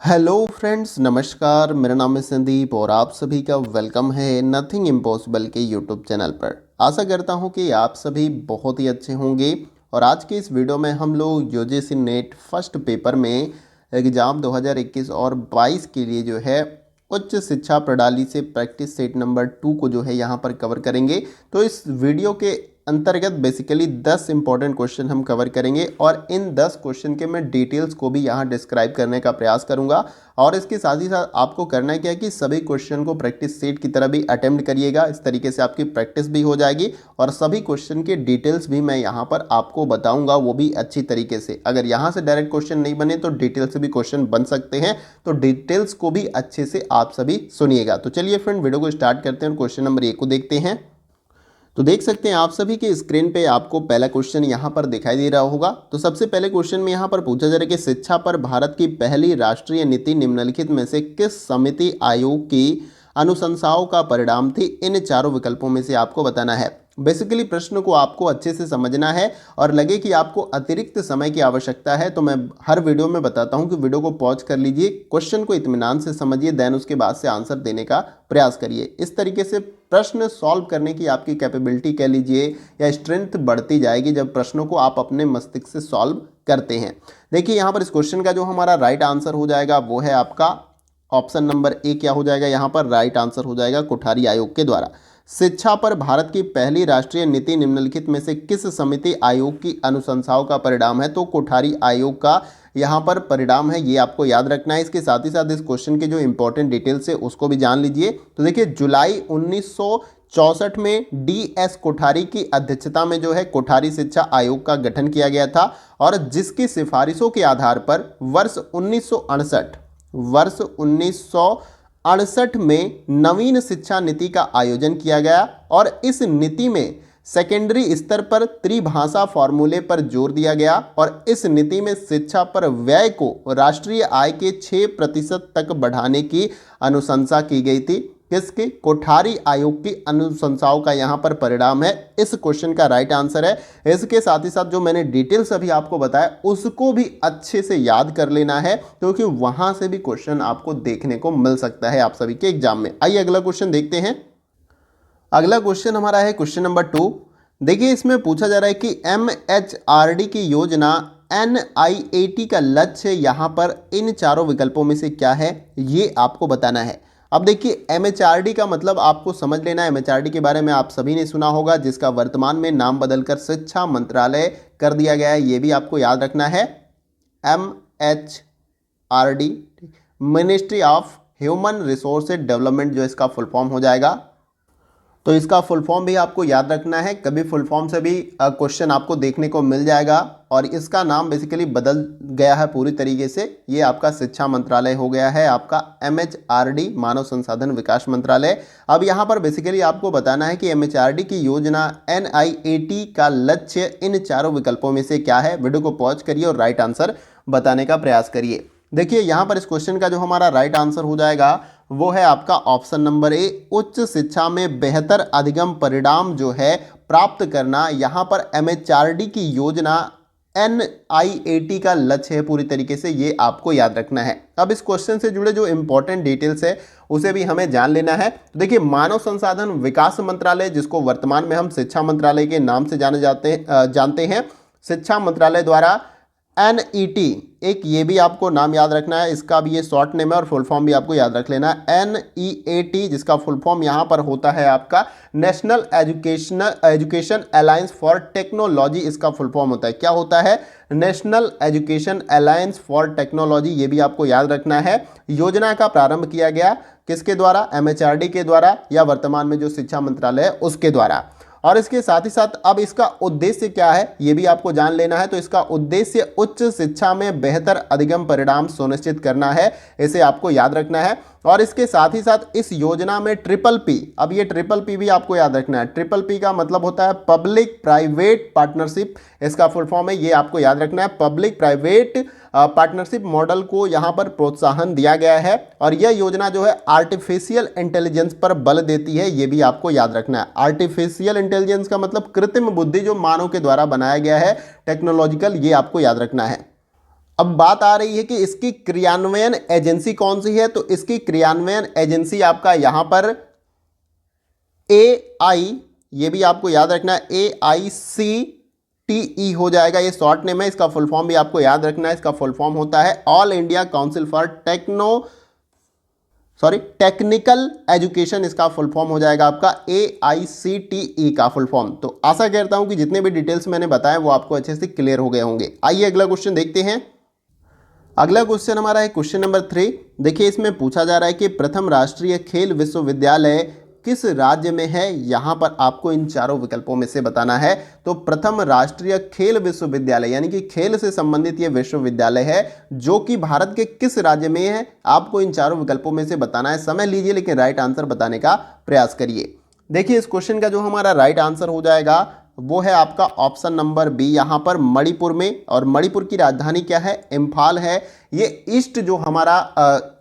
Hello friends, नमस्कार। मेरा नाम है संदीप और आप सभी का वेलकम है नथिंग इम्पॉसिबल के यूट्यूब चैनल पर। आशा करता हूं कि आप सभी बहुत ही अच्छे होंगे। और आज के इस वीडियो में हम लोग यूजीसी नेट फर्स्ट पेपर में एग्ज़ाम 2021 और 22 के लिए जो है उच्च शिक्षा प्रणाली से प्रैक्टिस सेट नंबर 2 को जो है यहाँ पर कवर करेंगे। तो इस वीडियो के अंतर्गत बेसिकली 10 इंपॉर्टेंट क्वेश्चन हम कवर करेंगे और इन 10 क्वेश्चन के मैं डिटेल्स को भी यहाँ डिस्क्राइब करने का प्रयास करूँगा। और इसके साथ ही साथ आपको करना क्या है कि सभी क्वेश्चन को प्रैक्टिस सेट की तरह भी अटेम्प्ट करिएगा। इस तरीके से आपकी प्रैक्टिस भी हो जाएगी और सभी क्वेश्चन के डिटेल्स भी मैं यहाँ पर आपको बताऊँगा, वो भी अच्छी तरीके से। अगर यहाँ से डायरेक्ट क्वेश्चन नहीं बने तो डिटेल से भी क्वेश्चन बन सकते हैं, तो डिटेल्स को भी अच्छे से आप सभी सुनिएगा। तो चलिए फ्रेंड, वीडियो को स्टार्ट करते हैं और क्वेश्चन नंबर 1 को देखते हैं। तो देख सकते हैं आप सभी के स्क्रीन पे आपको पहला क्वेश्चन यहाँ पर दिखाई दे रहा होगा। तो सबसे पहले क्वेश्चन में यहाँ पर पूछा जा रहा है कि शिक्षा पर भारत की पहली राष्ट्रीय नीति निम्नलिखित में से किस समिति आयोग की अनुशंसाओं का परिणाम थी? इन चारों विकल्पों में से आपको बताना है। बेसिकली प्रश्न को आपको अच्छे से समझना है और लगे कि आपको अतिरिक्त समय की आवश्यकता है तो मैं हर वीडियो में बताता हूं कि वीडियो को पॉज कर लीजिए, क्वेश्चन को इत्मीनान से समझिए, देन उसके बाद से आंसर देने का प्रयास करिए। इस तरीके से प्रश्न सॉल्व करने की आपकी कैपेबिलिटी कह लीजिए या स्ट्रेंथ बढ़ती जाएगी जब प्रश्नों को आप अपने मस्तिष्क से सॉल्व करते हैं। देखिए यहाँ पर इस क्वेश्चन का जो हमारा राइट आंसर हो जाएगा वो है आपका ऑप्शन नंबर ए। क्या हो जाएगा यहाँ पर? राइट आंसर हो जाएगा कोठारी आयोग के द्वारा। शिक्षा पर भारत की पहली राष्ट्रीय नीति निम्नलिखित में से किस समिति आयोग की अनुशंसाओं का परिणाम है? तो कोठारी आयोग का यहाँ पर परिणाम है, ये आपको याद रखना है। इसके साथ ही साथ इस क्वेश्चन के जो इंपॉर्टेंट डिटेल्स है उसको भी जान लीजिए। तो देखिए, जुलाई 1964 में DS कोठारी की अध्यक्षता में जो है कोठारी शिक्षा आयोग का गठन किया गया था और जिसकी सिफारिशों के आधार पर वर्ष 1968 में नवीन शिक्षा नीति का आयोजन किया गया और इस नीति में सेकेंडरी स्तर पर त्रिभाषा फॉर्मूले पर जोर दिया गया और इस नीति में शिक्षा पर व्यय को राष्ट्रीय आय के 6% तक बढ़ाने की अनुशंसा की गई थी। किसकी? कोठारी आयोग की अनुशंसाओं का यहाँ पर परिणाम है। इस क्वेश्चन का राइट आंसर है। इसके साथ ही साथ जो मैंने डिटेल्स अभी आपको बताया उसको भी अच्छे से याद कर लेना है क्योंकि वहां से भी क्वेश्चन आपको देखने को मिल सकता है आप सभी के एग्जाम में। आइए अगला क्वेश्चन देखते हैं। अगला क्वेश्चन हमारा है क्वेश्चन नंबर 2। देखिए, इसमें पूछा जा रहा है कि MHRD की योजना NIAT का लक्ष्य यहाँ पर इन चारों विकल्पों में से क्या है, ये आपको बताना है। अब देखिए, MHRD का मतलब आपको समझ लेना है। MHRD के बारे में आप सभी ने सुना होगा, जिसका वर्तमान में नाम बदलकर शिक्षा मंत्रालय कर दिया गया है, ये भी आपको याद रखना है। MHRD, ministry of human resources development, जो इसका फुल फॉर्म हो जाएगा। तो इसका फुल फॉर्म भी आपको याद रखना है, कभी फुल फॉर्म से भी क्वेश्चन आपको देखने को मिल जाएगा। और इसका नाम बेसिकली बदल गया है पूरी तरीके से, ये आपका शिक्षा मंत्रालय हो गया है, आपका MHRD मानव संसाधन विकास मंत्रालय। अब यहाँ पर बेसिकली आपको बताना है कि MHRD की योजना NIAT का लक्ष्य इन चारों विकल्पों में से क्या है। वीडियो को पॉज करिए और राइट आंसर बताने का प्रयास करिए। देखिए, यहाँ पर इस क्वेश्चन का जो हमारा राइट आंसर हो जाएगा वो है आपका ऑप्शन नंबर ए, उच्च शिक्षा में बेहतर अधिगम परिणाम जो है प्राप्त करना। यहाँ पर MHRD की योजना NIAT का लक्ष्य है पूरी तरीके से, ये आपको याद रखना है। अब इस क्वेश्चन से जुड़े जो इंपॉर्टेंट डिटेल्स है उसे भी हमें जान लेना है। तो देखिए, मानव संसाधन विकास मंत्रालय, जिसको वर्तमान में हम शिक्षा मंत्रालय के नाम से जानते हैं, शिक्षा मंत्रालय द्वारा NET, एक ये भी आपको नाम याद रखना है, इसका भी ये शॉर्ट नेम है और फुल फॉर्म भी आपको याद रख लेना है। NEAT, जिसका फुल फॉर्म यहाँ पर होता है आपका national education alliance for technology, इसका फुल फॉर्म होता है। क्या होता है? National education alliance for technology, ये भी आपको याद रखना है। योजना का प्रारंभ किया गया किसके द्वारा? MHRD के द्वारा, या वर्तमान में जो शिक्षा मंत्रालय है उसके द्वारा। और इसके साथ ही साथ अब इसका उद्देश्य क्या है ये भी आपको जान लेना है। तो इसका उद्देश्य उच्च शिक्षा में बेहतर अधिगम परिणाम सुनिश्चित करना है, इसे आपको याद रखना है। और इसके साथ ही साथ इस योजना में PPP, अब ये PPP भी आपको याद रखना है। PPP का मतलब होता है पब्लिक प्राइवेट पार्टनरशिप, इसका फुल फॉर्म है, ये आपको याद रखना है। पब्लिक प्राइवेट पार्टनरशिप मॉडल को यहाँ पर प्रोत्साहन दिया गया है और यह योजना जो है आर्टिफिशियल इंटेलिजेंस पर बल देती है, ये भी आपको याद रखना है। आर्टिफिशियल इंटेलिजेंस का मतलब कृत्रिम बुद्धि, जो मानव के द्वारा बनाया गया है, टेक्नोलॉजिकल, ये आपको याद रखना है। अब बात आ रही है कि इसकी क्रियान्वयन एजेंसी कौन सी है, तो इसकी क्रियान्वयन एजेंसी आपका यहां पर AI, ये भी आपको याद रखना है, AICTE हो जाएगा, ये शॉर्ट नेम है। इसका फुल फॉर्म भी आपको याद रखना है, इसका फुल फॉर्म होता है all India council for technical education, इसका फुल फॉर्म हो जाएगा आपका AICTE का फुल फॉर्म। तो आशा करता हूं कि जितने भी डिटेल्स मैंने बताए वो आपको अच्छे से क्लियर हो गए होंगे। आइए अगला क्वेश्चन देखते हैं। अगला क्वेश्चन हमारा है क्वेश्चन नंबर 3। देखिए इसमें पूछा जा रहा है कि प्रथम राष्ट्रीय खेल विश्वविद्यालय किस राज्य में है। यहां पर आपको इन चारों विकल्पों में से बताना है। तो प्रथम राष्ट्रीय खेल विश्वविद्यालय यानी कि खेल से संबंधित यह विश्वविद्यालय है जो कि भारत के किस राज्य में है, आपको इन चारों विकल्पों में से बताना है। समय लीजिए लेकिन राइट आंसर बताने का प्रयास करिए। देखिए इस क्वेश्चन का जो हमारा राइट आंसर हो जाएगा वो है आपका ऑप्शन नंबर बी, यहां पर मणिपुर में। और मणिपुर की राजधानी क्या है, इम्फाल है। ये ईस्ट जो हमारा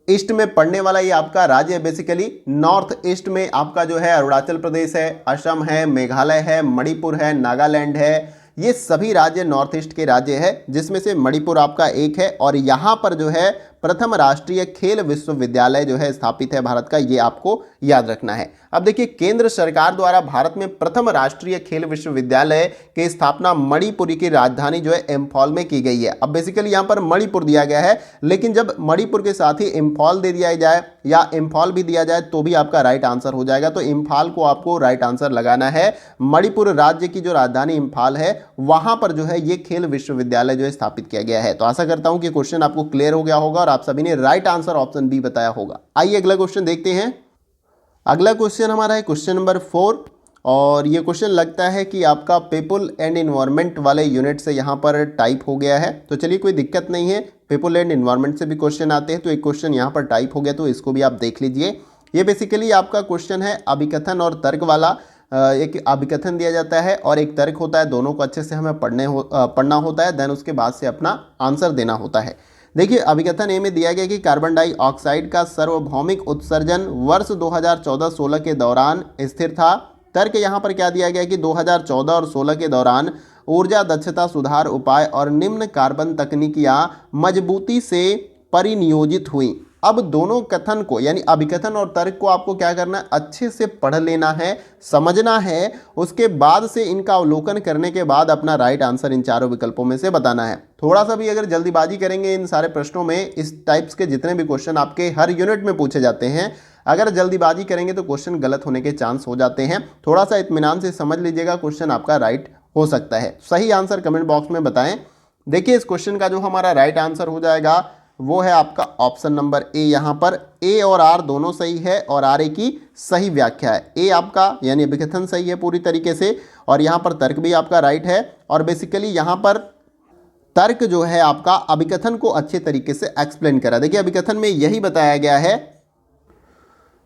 ईस्ट में पड़ने वाला ये आपका राज्य है। बेसिकली नॉर्थ ईस्ट में आपका जो है अरुणाचल प्रदेश है, असम है, मेघालय है, मणिपुर है, नागालैंड है। ये सभी राज्य नॉर्थ ईस्ट के राज्य है जिसमें से मणिपुर आपका एक है। और यहां पर जो है प्रथम राष्ट्रीय खेल विश्वविद्यालय जो है स्थापित है भारत का, ये आपको याद रखना है। अब देखिए केंद्र सरकार द्वारा भारत में प्रथम राष्ट्रीय खेल विश्वविद्यालय की स्थापना मणिपुर की राजधानी जो है इम्फॉल में की गई है। अब बेसिकली यहां पर मणिपुर दिया गया है, लेकिन जब मणिपुर के साथ ही इम्फॉल दे दिया जाए या इम्फॉल भी दिया जाए तो भी आपका राइट आंसर हो जाएगा। तो इम्फॉल को आपको राइट आंसर लगाना है। मणिपुर राज्य की जो राजधानी इम्फॉल है वहां पर जो है ये खेल विश्वविद्यालय जो है स्थापित किया गया है। तो आशा करता हूं कि क्वेश्चन आपको क्लियर हो गया होगा और आप सभी ने राइट आंसर ऑप्शन बी बताया होगा। आइए अगला क्वेश्चन देखते हैं। अगला क्वेश्चन हमारा है क्वेश्चन नंबर 4 और ये क्वेश्चन लगता है कि आपका पीपल एंड इन्वायरमेंट वाले यूनिट से यहाँ पर टाइप हो गया है। तो चलिए कोई दिक्कत नहीं है, पीपल एंड इन्वायरमेंट से भी क्वेश्चन आते हैं। तो एक क्वेश्चन यहाँ पर टाइप हो गया तो इसको भी आप देख लीजिए। ये बेसिकली आपका क्वेश्चन है अभिकथन और तर्क वाला। एक अभिकथन दिया जाता है और एक तर्क होता है, दोनों को अच्छे से हमें पढ़ना होता है, देन उसके बाद से अपना आंसर देना होता है। देखिए अभिकथन ए में दिया गया कि कार्बन डाइऑक्साइड का सार्वभौमिक उत्सर्जन वर्ष 2014-16 के दौरान स्थिर था। तर्क यहाँ पर क्या दिया गया कि 2014 और 16 के दौरान ऊर्जा दक्षता सुधार उपाय और निम्न कार्बन तकनीकियां मजबूती से परिनियोजित हुई। अब दोनों कथन को यानी अभिकथन और तर्क को आपको क्या करना है, अच्छे से पढ़ लेना है, समझना है। उसके बाद से इनका अवलोकन करने के बाद अपना राइट आंसर इन चारों विकल्पों में से बताना है। थोड़ा सा भी अगर जल्दीबाजी करेंगे इन सारे प्रश्नों में, इस टाइप्स के जितने भी क्वेश्चन आपके हर यूनिट में पूछे जाते हैं, अगर जल्दीबाजी करेंगे तो क्वेश्चन गलत होने के चांस हो जाते हैं। थोड़ा सा इत्मीनान से समझ लीजिएगा, क्वेश्चन आपका राइट हो सकता है। सही आंसर कमेंट बॉक्स में बताएं। देखिए इस क्वेश्चन का जो हमारा राइट आंसर हो जाएगा वो है आपका ऑप्शन नंबर ए। यहाँ पर ए और आर दोनों सही है और आर ए की सही व्याख्या है। ए आपका यानी अभिकथन सही है पूरी तरीके से और यहाँ पर तर्क भी आपका राइट है। और बेसिकली यहाँ पर तर्क जो है आपका अभिकथन को अच्छे तरीके से एक्सप्लेन करा। देखिए अभिकथन में यही बताया गया है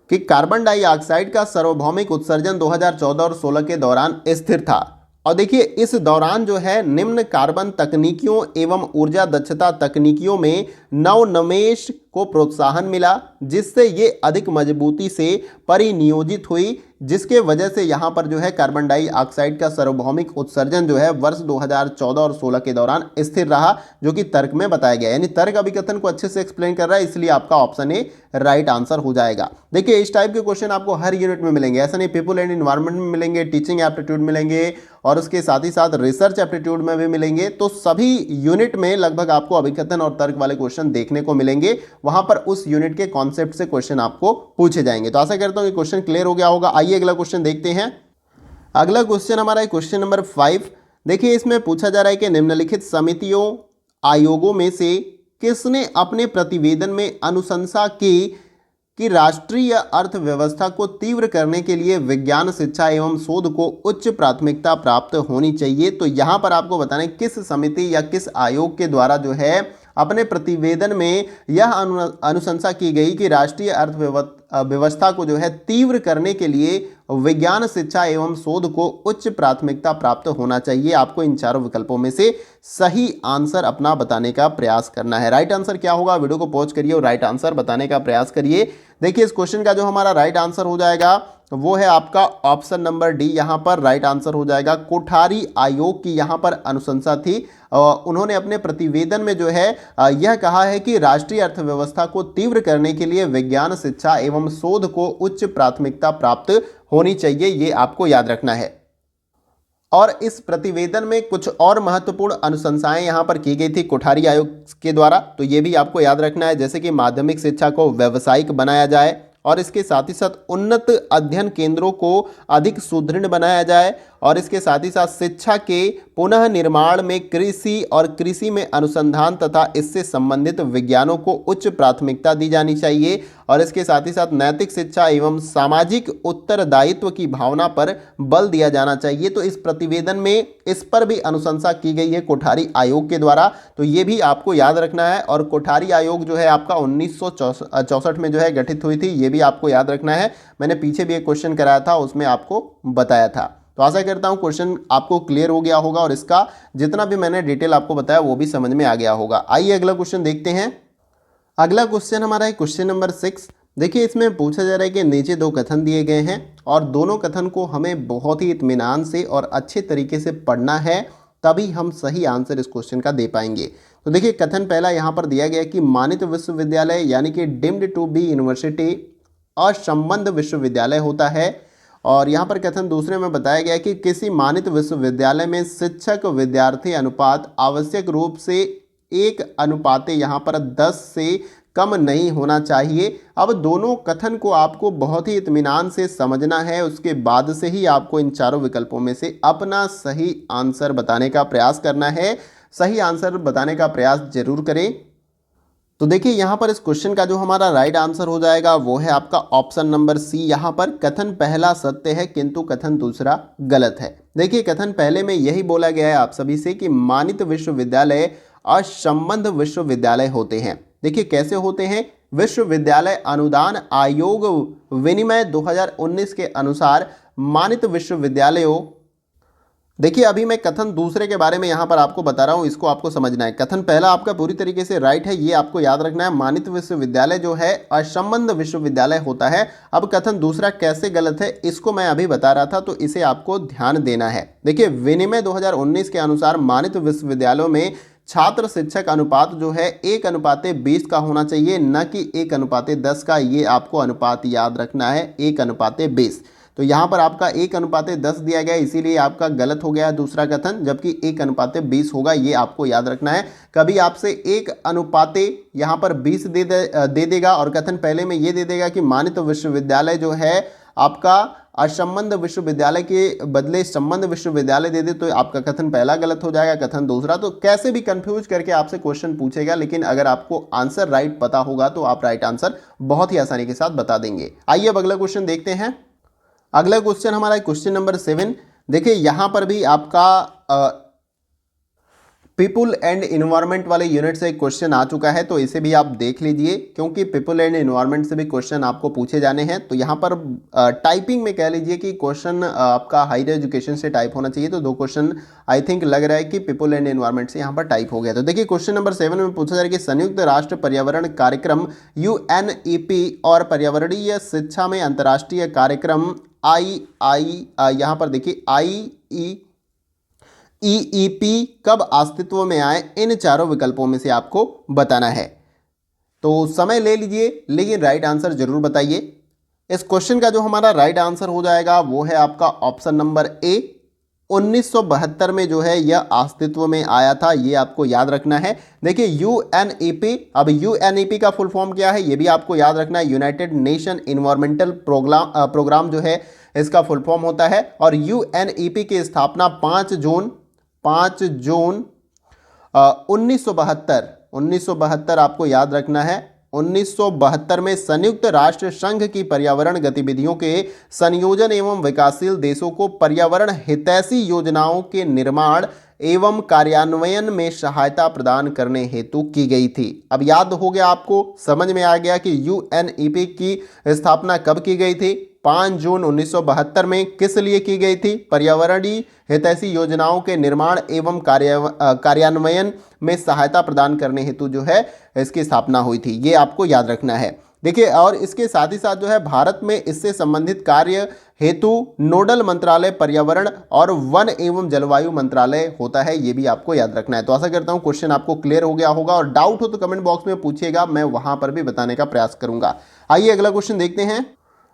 कि कार्बन डाइऑक्साइड का सार्वभौमिक उत्सर्जन 2014 और 16 के दौरान स्थिर था। और देखिए इस दौरान जो है निम्न कार्बन तकनीकियों एवं ऊर्जा दक्षता तकनीकियों में नवोन्मेष को प्रोत्साहन मिला, जिससे ये अधिक मजबूती से परिनियोजित हुई, जिसके वजह से यहाँ पर जो है कार्बन डाइऑक्साइड का सार्वभौमिक उत्सर्जन जो है वर्ष 2014 और 16 के दौरान स्थिर रहा, जो कि तर्क में बताया गया। यानी तर्क अभिकथन को अच्छे से एक्सप्लेन कर रहा है, इसलिए आपका ऑप्शन ए राइट आंसर हो जाएगा। देखिए इस टाइप के क्वेश्चन आपको हर यूनिट में मिलेंगे, ऐसा नहीं पीपल एंड इन्वायरमेंट में मिलेंगे, टीचिंग एप्टीट्यूड मिलेंगे और उसके साथ ही साथ रिसर्च एप्टीट्यूड में भी मिलेंगे। तो सभी यूनिट में लगभग आपको अभिकथन और तर्क वाले क्वेश्चन देखने को मिलेंगे। वहां पर उस यूनिट के कॉन्सेप्ट से क्वेश्चन आपको पूछे जाएंगे। तो आशा करता हूं कि क्वेश्चन क्लियर हो गया होगा। आइए अगला क्वेश्चन देखते हैं। अगला क्वेश्चन हमारा है क्वेश्चन नंबर 5। देखिए इसमें पूछा जा रहा है कि निम्नलिखित समितियों आयोगों में से किसने अपने प्रतिवेदन में अनुशंसा की कि राष्ट्रीय अर्थव्यवस्था को तीव्र करने के लिए विज्ञान शिक्षा एवं शोध को उच्च प्राथमिकता प्राप्त होनी चाहिए। तो यहां पर आपको बताना है किस समिति या किस आयोग के द्वारा जो है अपने प्रतिवेदन में यह अनुशंसा की गई कि राष्ट्रीय अर्थव्यवस्था को जो है तीव्र करने के लिए विज्ञान शिक्षा एवं शोध को उच्च प्राथमिकता प्राप्त होना चाहिए। आपको इन चारों विकल्पों में से सही आंसर अपना बताने का प्रयास करना है। राइट आंसर क्या होगा, वीडियो को पॉज करिए और राइट आंसर बताने का प्रयास करिए। देखिए इस क्वेश्चन का जो हमारा राइट आंसर हो जाएगा वो है आपका ऑप्शन नंबर डी। यहां पर राइट आंसर हो जाएगा। कोठारी आयोग की यहां पर अनुशंसा थी। उन्होंने अपने प्रतिवेदन में जो है यह कहा है कि राष्ट्रीय अर्थव्यवस्था को तीव्र करने के लिए विज्ञान शिक्षा एवं शोध को उच्च प्राथमिकता प्राप्त होनी चाहिए। ये आपको याद रखना है। और इस प्रतिवेदन में कुछ और महत्वपूर्ण अनुशंसाएं यहां पर की गई थी कोठारी आयोग के द्वारा, तो ये भी आपको याद रखना है। जैसे कि माध्यमिक शिक्षा को व्यावसायिक बनाया जाए और इसके साथ ही साथ उन्नत अध्ययन केंद्रों को अधिक सुदृढ़ बनाया जाए और इसके साथ ही साथ शिक्षा के पुनः निर्माण में कृषि और कृषि में अनुसंधान तथा इससे संबंधित विज्ञानों को उच्च प्राथमिकता दी जानी चाहिए और इसके साथ ही साथ नैतिक शिक्षा एवं सामाजिक उत्तरदायित्व की भावना पर बल दिया जाना चाहिए। तो इस प्रतिवेदन में इस पर भी अनुशंसा की गई है कोठारी आयोग के द्वारा, तो ये भी आपको याद रखना है। और कोठारी आयोग जो है आपका 1964 में जो है गठित हुई थी, ये भी आपको याद रखना है। मैंने पीछे भी एक क्वेश्चन कराया था, उसमें आपको बताया था। तो आशा करता हूं क्वेश्चन आपको क्लियर हो गया होगा और इसका जितना भी मैंने डिटेल आपको बताया वो भी समझ में आ गया होगा। आइए अगला क्वेश्चन देखते हैं। अगला क्वेश्चन हमारा है क्वेश्चन नंबर 6। देखिए इसमें पूछा जा रहा है कि नीचे दो कथन दिए गए हैं और दोनों कथन को हमें बहुत ही इत्मीनान से और अच्छे तरीके से पढ़ना है, तभी हम सही आंसर इस क्वेश्चन का दे पाएंगे। तो देखिए कथन पहला यहाँ पर दिया गया कि मानित विश्वविद्यालय यानी कि डीम्ड टू बी यूनिवर्सिटी असंबद्ध विश्वविद्यालय होता है। और यहाँ पर कथन दूसरे में बताया गया कि किसी मानित विश्वविद्यालय में शिक्षक विद्यार्थी अनुपात आवश्यक रूप से 1:10 यहाँ पर 10 से कम नहीं होना चाहिए। अब दोनों कथन को आपको बहुत ही इत्मीनान से समझना है, उसके बाद से ही आपको इन चारों विकल्पों में से अपना सही आंसर बताने का प्रयास करना है। सही आंसर बताने का प्रयास जरूर करें। तो देखिए यहाँ पर इस क्वेश्चन का जो हमारा राइट आंसर हो जाएगा वो है आपका ऑप्शन नंबर सी। यहाँ पर कथन पहला सत्य है किंतु कथन दूसरा गलत है। देखिए कथन पहले में यही बोला गया है आप सभी से कि मानित विश्वविद्यालय असंबद्ध विश्वविद्यालय होते हैं। देखिए कैसे होते हैं, विश्वविद्यालय अनुदान आयोग विनिमय 2019 के अनुसार मानित विश्वविद्यालयों, देखिए अभी मैं कथन दूसरे के बारे में यहाँ पर आपको बता रहा हूँ, इसको आपको समझना है। कथन पहला आपका पूरी तरीके से राइट है, ये आपको याद रखना है। मानित विश्वविद्यालय जो है असंबद्ध विश्वविद्यालय होता है। अब कथन दूसरा कैसे गलत है इसको मैं अभी बता रहा था, तो इसे आपको ध्यान देना है। देखिए विनिमय 2019 के अनुसार मानित विश्वविद्यालयों में छात्र शिक्षक अनुपात जो है 1:20 का होना चाहिए, न कि 1:10 का। ये आपको अनुपात याद रखना है, 1:20। तो यहाँ पर आपका 1:10 दिया गया, इसीलिए आपका गलत हो गया दूसरा कथन, जबकि 1:20 होगा, ये आपको याद रखना है। कभी आपसे 1:20 यहाँ पर 20 दे देगा और कथन पहले में ये दे देगा कि मानित विश्वविद्यालय जो है आपका असंबद्ध विश्वविद्यालय के बदले संबद्ध विश्वविद्यालय दे दे, तो आपका कथन पहला गलत हो जाएगा, कथन दूसरा। तो कैसे भी कंफ्यूज करके आपसे क्वेश्चन पूछेगा, लेकिन अगर आपको आंसर राइट पता होगा तो आप राइट आंसर बहुत ही आसानी के साथ बता देंगे। आइए अब अगला क्वेश्चन देखते हैं। अगला क्वेश्चन हमारा क्वेश्चन नंबर 7। देखिए यहाँ पर भी आपका पीपुल एंड इन्वायरमेंट वाले यूनिट से एक क्वेश्चन आ चुका है, तो इसे भी आप देख लीजिए, क्योंकि पीपुल एंड इन्वायरमेंट से भी क्वेश्चन आपको पूछे जाने हैं। तो यहाँ पर टाइपिंग में कह लीजिए कि क्वेश्चन आपका हायर एजुकेशन से टाइप होना चाहिए, तो 2 क्वेश्चन आई थिंक लग रहा है कि पीपुल एंड इन्वायरमेंट से यहाँ पर टाइप हो गया। तो देखिए क्वेश्चन नंबर 7 में पूछा जा रहा है कि संयुक्त राष्ट्र पर्यावरण कार्यक्रम UNEP और पर्यावरणीय शिक्षा में अंतर्राष्ट्रीय कार्यक्रम यहाँ पर देखिए IEEP कब अस्तित्व में आए, इन चारों विकल्पों में से आपको बताना है। तो समय ले लीजिए, लेकिन राइट आंसर जरूर बताइए। इस क्वेश्चन का जो हमारा राइट आंसर हो जाएगा वो है आपका ऑप्शन नंबर ए। 1972 में जो है यह अस्तित्व में आया था, ये आपको याद रखना है। देखिए UNEP, अब UNEP का फुल फॉर्म क्या है ये भी आपको याद रखना है। यूनाइटेड नेशन इन्वायरमेंटल प्रोग्राम जो है इसका फुल फॉर्म होता है। और UNEP की स्थापना 5 जून 1972 आपको याद रखना है। 1972 में संयुक्त राष्ट्र संघ की पर्यावरण गतिविधियों के संयोजन एवं विकासशील देशों को पर्यावरण हितैषी योजनाओं के निर्माण एवं कार्यान्वयन में सहायता प्रदान करने हेतु की गई थी। अब याद हो गया आपको, समझ में आ गया कि UNEP की स्थापना कब की गई थी। 5 जून 1972 में किस लिए की गई थी? पर्यावरणीय हितैषी योजनाओं के निर्माण एवं कार्यान्वयन में सहायता प्रदान करने हेतु जो है इसकी स्थापना हुई थी। ये आपको याद रखना है। देखिए, और इसके साथ ही साथ जो है भारत में इससे संबंधित कार्य हेतु नोडल मंत्रालय पर्यावरण और वन एवं जलवायु मंत्रालय होता है। ये भी आपको याद रखना है। तो आशा करता हूं क्वेश्चन आपको क्लियर हो गया होगा, और डाउट हो तो कमेंट बॉक्स में पूछिएगा, मैं वहां पर भी बताने का प्रयास करूंगा। आइए अगला क्वेश्चन देखते हैं।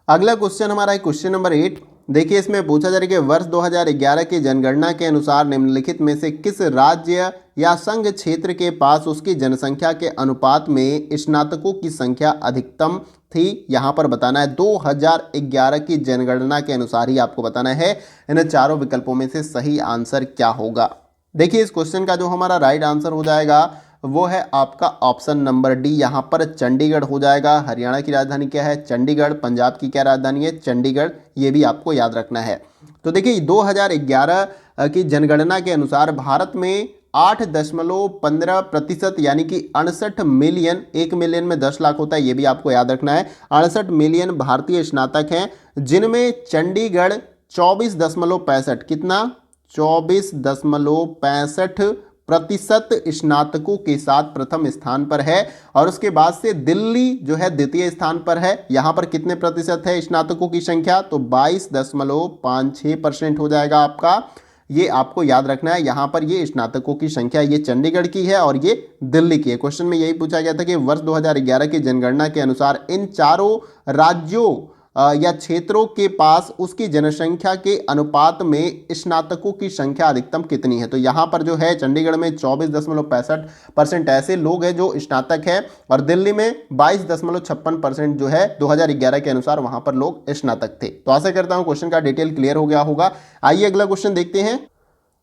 अगला क्वेश्चन हमारा है क्वेश्चन नंबर 8। देखिए, इसमें पूछा जा रहा है कि वर्ष 2011 की जनगणना के अनुसार निम्नलिखित में से किस राज्य या संघ क्षेत्र के पास उसकी जनसंख्या के अनुपात में स्नातकों की संख्या अधिकतम थी? यहां पर बताना है 2011 की जनगणना के अनुसार ही आपको बताना है। इन चारों विकल्पों में से सही आंसर क्या होगा? देखिए, इस क्वेश्चन का जो हमारा राइट आंसर हो जाएगा वो है आपका ऑप्शन नंबर डी, यहां पर चंडीगढ़ हो जाएगा। हरियाणा की राजधानी क्या है? चंडीगढ़। पंजाब की क्या राजधानी है? चंडीगढ़। ये भी आपको याद रखना है। तो देखिए, 2011 की जनगणना के अनुसार भारत में 8.15% यानी कि 68 मिलियन, 1 मिलियन में 10 लाख होता है, ये भी आपको याद रखना है। 68 मिलियन भारतीय स्नातक हैं, जिनमें चंडीगढ़ 24.65, कितना? 24.65% स्नातकों के साथ प्रथम स्थान पर है। और उसके बाद से दिल्ली जो है द्वितीय स्थान पर है। यहां पर कितने प्रतिशत है स्नातकों की संख्या? तो 22.56% हो जाएगा आपका। ये आपको याद रखना है। यहां पर ये स्नातकों की संख्या ये चंडीगढ़ की है और ये दिल्ली की है। क्वेश्चन में यही पूछा गया था कि वर्ष 2011 की जनगणना के अनुसार इन चारों राज्यों या क्षेत्रों के पास उसकी जनसंख्या के अनुपात में स्नातकों की संख्या अधिकतम कितनी है? तो यहां पर जो है चंडीगढ़ में 24.65% ऐसे लोग हैं जो स्नातक है, और दिल्ली में 22.56% जो है 2011 के अनुसार वहां पर लोग स्नातक थे। तो आशा करता हूं क्वेश्चन का डिटेल क्लियर हो गया होगा। आइए अगला क्वेश्चन देखते हैं।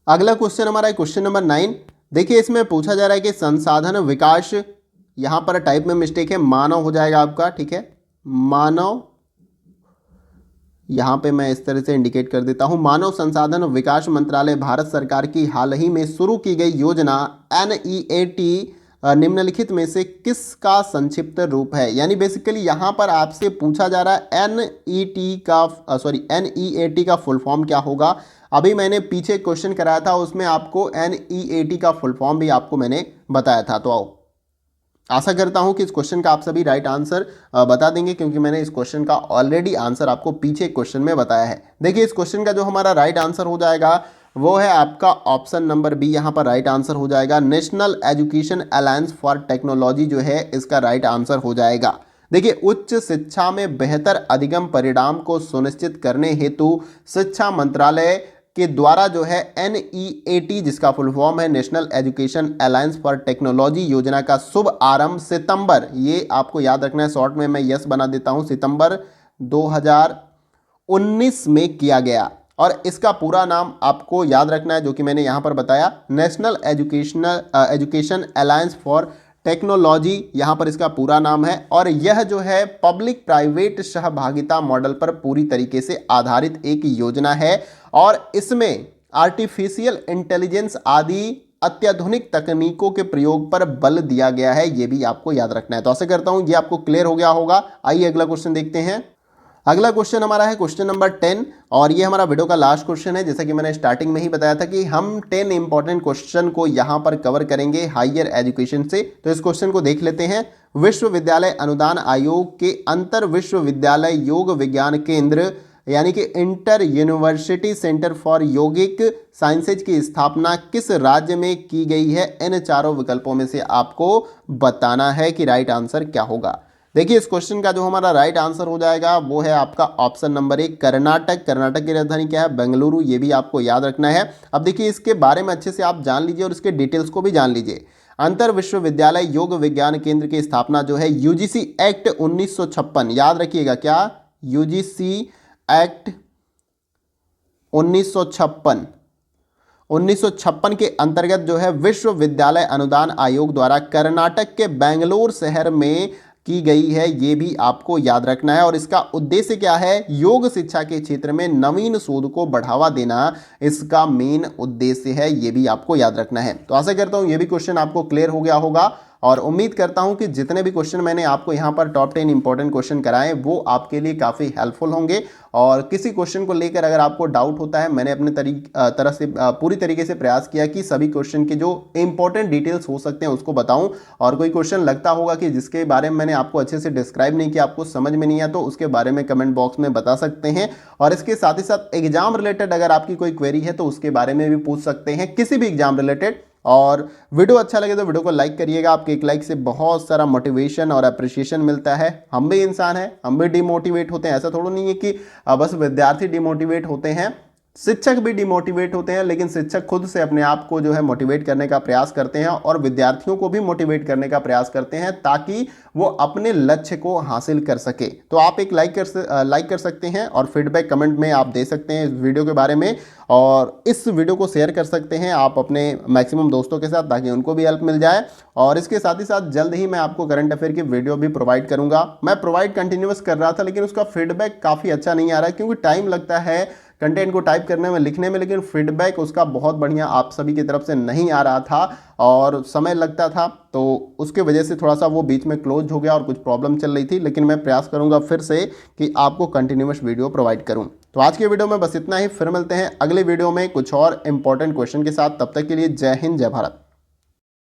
अगला क्वेश्चन हमारा है क्वेश्चन नंबर 9। देखिए, इसमें पूछा जा रहा है कि संसाधन विकास, यहां पर टाइप में मिस्टेक है, मानव हो जाएगा आपका, ठीक है, मानव। यहां पे मैं इस तरह से इंडिकेट कर देता हूं। मानव संसाधन विकास मंत्रालय भारत सरकार की हाल ही में शुरू की गई योजना NEAT निम्नलिखित में से किसका संक्षिप्त रूप है? यानी बेसिकली यहां पर आपसे पूछा जा रहा है NEAT का फुल फॉर्म क्या होगा। अभी मैंने पीछे क्वेश्चन कराया था, उसमें आपको NEAT का फुल फॉर्म भी आपको मैंने बताया था। तो आओ, आशा करता हूं कि इस क्वेश्चन का आप सभी राइट आंसर बता देंगे, क्योंकि मैंने इस क्वेश्चन का ऑलरेडी आंसर आपको पीछे क्वेश्चन में बताया है। देखिए, इस क्वेश्चन का जो हमारा राइट आंसर हो जाएगा वो है आपका ऑप्शन नंबर बी, यहां पर राइट आंसर हो जाएगा। National education alliance for technology जो है इसका राइट आंसर हो जाएगा। देखिए, उच्च शिक्षा में बेहतर अधिगम परिणाम को सुनिश्चित करने हेतु शिक्षा मंत्रालय के द्वारा जो है NEAT, जिसका फुल फॉर्म है national education alliance for technology योजना का शुभ आरंभ सितंबर, ये आपको याद रखना है, शॉर्ट में मैं यस बना देता हूं, सितंबर 2019 में किया गया। और इसका पूरा नाम आपको याद रखना है, जो कि मैंने यहां पर बताया, national education alliance for technology, यहां पर इसका पूरा नाम है। और यह जो है पब्लिक प्राइवेट सहभागिता मॉडल पर पूरी तरीके से आधारित एक योजना है, और इसमें आर्टिफिशियल इंटेलिजेंस आदि अत्याधुनिक तकनीकों के प्रयोग पर बल दिया गया है। यह भी आपको याद रखना है। तो आशा करता हूं ये आपको क्लियर हो गया होगा। आइए अगला क्वेश्चन देखते हैं। अगला क्वेश्चन हमारा है क्वेश्चन नंबर 10, और ये हमारा वीडियो का लास्ट क्वेश्चन है। जैसा कि मैंने स्टार्टिंग में ही बताया था कि हम 10 इंपॉर्टेंट क्वेश्चन को यहां पर कवर करेंगे हायर एजुकेशन से। तो इस क्वेश्चन को देख लेते हैं। विश्वविद्यालय अनुदान आयोग के अंतर विश्वविद्यालय योग विज्ञान केंद्र यानी कि inter university centre for yogic sciences की स्थापना किस राज्य में की गई है? इन चारों विकल्पों में से आपको बताना है कि राइट आंसर क्या होगा। देखिए, इस क्वेश्चन का जो हमारा राइट आंसर हो जाएगा वो है आपका ऑप्शन नंबर 1, कर्नाटक। कर्नाटक की राजधानी क्या है? बेंगलुरु। ये भी आपको याद रखना है। अब देखिए, इसके बारे में अच्छे से आप जान लीजिए और इसके डिटेल्स को भी जान लीजिए। अंतर विश्वविद्यालय योग विज्ञान केंद्र की स्थापना जो है UGC एक्ट 1956, याद रखिएगा क्या? UGC एक्ट 1956 के अंतर्गत जो है विश्वविद्यालय अनुदान आयोग द्वारा कर्नाटक के बेंगलोर शहर में की गई है। ये भी आपको याद रखना है। और इसका उद्देश्य क्या है? योग शिक्षा के क्षेत्र में नवीन शोध को बढ़ावा देना इसका मेन उद्देश्य है। ये भी आपको याद रखना है। तो आशा करता हूं ये भी क्वेश्चन आपको क्लियर हो गया होगा। और उम्मीद करता हूं कि जितने भी क्वेश्चन मैंने आपको यहां पर टॉप 10 इंपॉर्टेंट क्वेश्चन कराए वो आपके लिए काफ़ी हेल्पफुल होंगे। और किसी क्वेश्चन को लेकर अगर आपको डाउट होता है, मैंने अपने तरह से पूरी तरीके से प्रयास किया कि सभी क्वेश्चन के जो इंपॉर्टेंट डिटेल्स हो सकते हैं उसको बताऊं। और कोई क्वेश्चन लगता होगा कि जिसके बारे में मैंने आपको अच्छे से डिस्क्राइब नहीं किया, आपको समझ में नहीं आया, तो उसके बारे में कमेंट बॉक्स में बता सकते हैं। और इसके साथ ही साथ एग्जाम रिलेटेड अगर आपकी कोई क्वेरी है तो उसके बारे में भी पूछ सकते हैं, किसी भी एग्जाम रिलेटेड। और वीडियो अच्छा लगे तो वीडियो को लाइक करिएगा। आपके एक लाइक से बहुत सारा मोटिवेशन और अप्रिशिएशन मिलता है। हम भी इंसान हैं, हम भी डिमोटिवेट होते हैं। ऐसा थोड़ा नहीं है कि बस विद्यार्थी डिमोटिवेट होते हैं, शिक्षक भी डिमोटिवेट होते हैं, लेकिन शिक्षक खुद से अपने आप को जो है मोटिवेट करने का प्रयास करते हैं और विद्यार्थियों को भी मोटिवेट करने का प्रयास करते हैं ताकि वो अपने लक्ष्य को हासिल कर सके। तो आप एक लाइक कर सकते हैं और फीडबैक कमेंट में आप दे सकते हैं इस वीडियो के बारे में। और इस वीडियो को शेयर कर सकते हैं आप अपने मैक्सिमम दोस्तों के साथ ताकि उनको भी हेल्प मिल जाए। और इसके साथ ही साथ जल्द ही मैं आपको करंट अफेयर की वीडियो भी प्रोवाइड करूंगा। मैं प्रोवाइड कंटिन्यूअस कर रहा था लेकिन उसका फीडबैक काफ़ी अच्छा नहीं आ रहा है, क्योंकि टाइम लगता है कंटेंट को टाइप करने में, लिखने में, लेकिन फीडबैक उसका बहुत बढ़िया आप सभी की तरफ से नहीं आ रहा था और समय लगता था। तो उसके वजह से थोड़ा सा वो बीच में क्लोज हो गया और कुछ प्रॉब्लम चल रही थी। लेकिन मैं प्रयास करूंगा फिर से कि आपको कंटिन्यूअस वीडियो प्रोवाइड करूं। तो आज के वीडियो में बस इतना ही। फिर मिलते हैं अगले वीडियो में कुछ और इंपॉर्टेंट क्वेश्चन के साथ। तब तक के लिए जय हिंद, जय भारत।